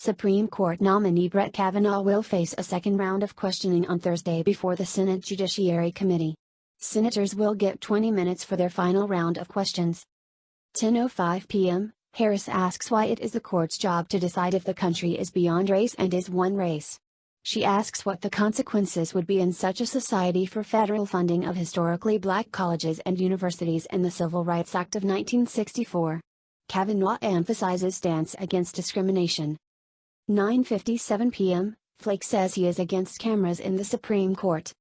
Supreme Court nominee Brett Kavanaugh will face a second round of questioning on Thursday before the Senate Judiciary Committee. Senators will get 20 minutes for their final round of questions. 10:05 p.m., Harris asks why it is the court's job to decide if the country is beyond race and is one race. She asks what the consequences would be in such a society for federal funding of historically black colleges and universities and the Civil Rights Act of 1964. Kavanaugh emphasizes stance against discrimination. 9:57 p.m., Flake says he is against cameras in the Supreme Court.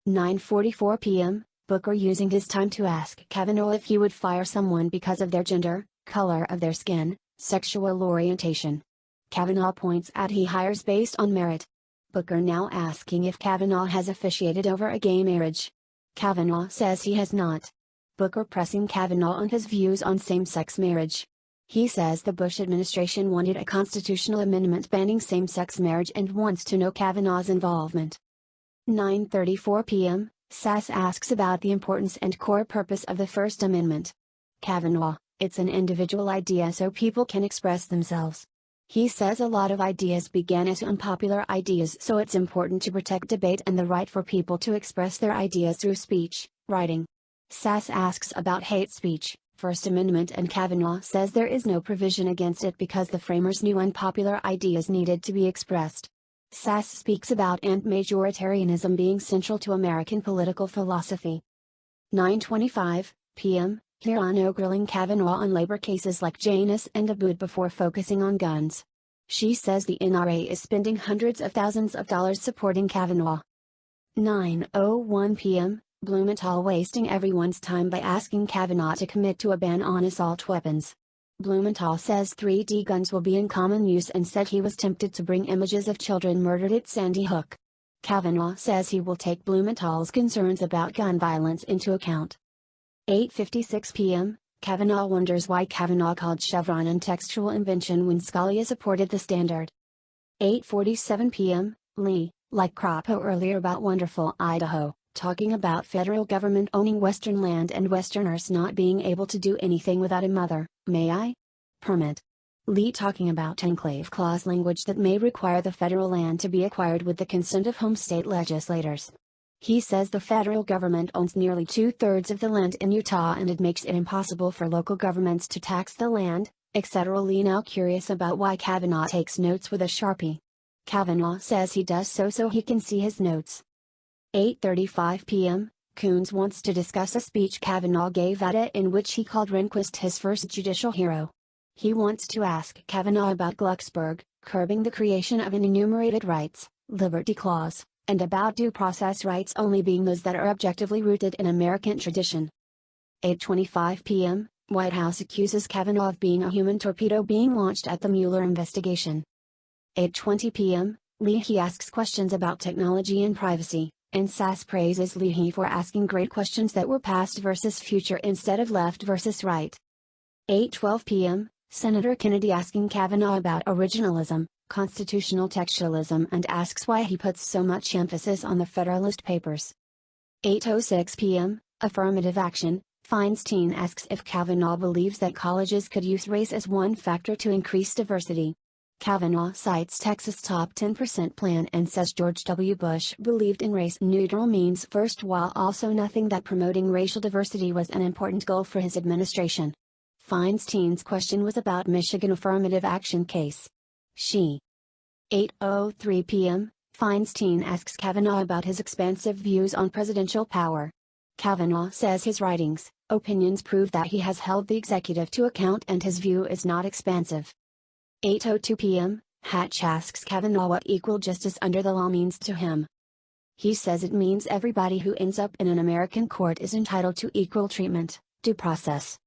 9:44 p.m., Booker using his time to ask Kavanaugh if he would fire someone because of their gender, color of their skin, sexual orientation. Kavanaugh points out he hires based on merit. Booker now asking if Kavanaugh has officiated over a gay marriage. Kavanaugh says he has not. Booker pressing Kavanaugh on his views on same-sex marriage. He says the Bush administration wanted a constitutional amendment banning same-sex marriage and wants to know Kavanaugh's involvement. 9:34 p.m., Sass asks about the importance and core purpose of the First Amendment. Kavanaugh, it's an individual idea so people can express themselves. He says a lot of ideas began as unpopular ideas, so it's important to protect debate and the right for people to express their ideas through speech, writing. Sass asks about hate speech, First Amendment, and Kavanaugh says there is no provision against it because the framers knew unpopular ideas needed to be expressed. Sass speaks about majoritarianism being central to American political philosophy. 9:25 p.m., Hirano grilling Kavanaugh on labor cases like Janus and Abood before focusing on guns. She says the NRA is spending hundreds of thousands of dollars supporting Kavanaugh. 9:01 p.m., Blumenthal wasting everyone's time by asking Kavanaugh to commit to a ban on assault weapons. Blumenthal says 3D guns will be in common use and said he was tempted to bring images of children murdered at Sandy Hook. Kavanaugh says he will take Blumenthal's concerns about gun violence into account. 8:56 p.m., Kavanaugh wonders why Kavanaugh called Chevron an textual invention when Scalia supported the standard. 8:47 p.m., Lee, like Crapo earlier about wonderful Idaho, talking about federal government owning Western land and Westerners not being able to do anything without a mother, may I? Permit. Lee talking about enclave clause language that may require the federal land to be acquired with the consent of home state legislators. He says the federal government owns nearly 2/3 of the land in Utah and it makes it impossible for local governments to tax the land, etc. Lee now curious about why Kavanaugh takes notes with a Sharpie. Kavanaugh says he does so he can see his notes. 8:35 p.m., Coons wants to discuss a speech Kavanaugh gave at it in which he called Rehnquist his first judicial hero. He wants to ask Kavanaugh about Glucksberg, curbing the creation of an enumerated rights, liberty clause, and about due process rights only being those that are objectively rooted in American tradition. 8:25 p.m., White House accuses Kavanaugh of being a human torpedo being launched at the Mueller investigation. 8:20 p.m., Leahy asks questions about technology and privacy, and Sass praises Leahy for asking great questions that were past versus future instead of left versus right. 8:12 p.m., Senator Kennedy asking Kavanaugh about originalism, constitutional textualism, and asks why he puts so much emphasis on the Federalist Papers. 8:06 p.m., Affirmative Action, Feinstein asks if Kavanaugh believes that colleges could use race as one factor to increase diversity. Kavanaugh cites Texas' Top 10% plan and says George W. Bush believed in race-neutral means first while also nothing that promoting racial diversity was an important goal for his administration. Feinstein's question was about Michigan affirmative action case. She. 8:03 p.m., Feinstein asks Kavanaugh about his expansive views on presidential power. Kavanaugh says his writings, opinions prove that he has held the executive to account and his view is not expansive. 8:02 p.m., Hatch asks Kavanaugh what equal justice under the law means to him. He says it means everybody who ends up in an American court is entitled to equal treatment, due process,